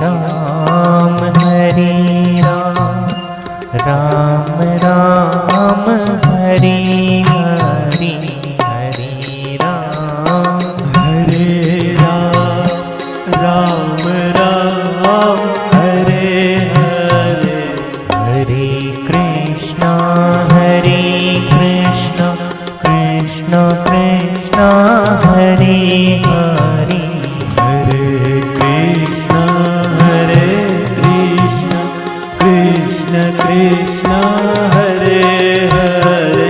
Ram Hare Ram Ram Ram Hare Hare Hare Ram Ram Ram Hare Hare Hare Krishna Krishna Krishna Hare Hare Hare Krishna Krishna Krishna Hare Hare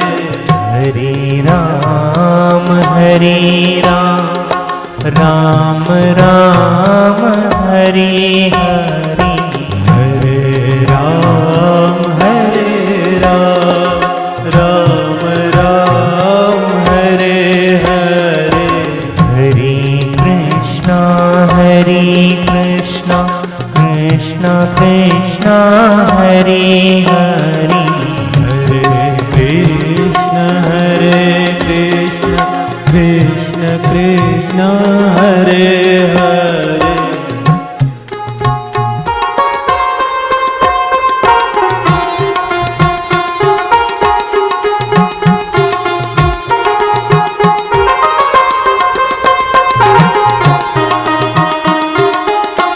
Hare Ram Ram Ram Hare Hare Hare Ram Ram Ram Hare Hare Hare Krishna Krishna Krishna Hare Hare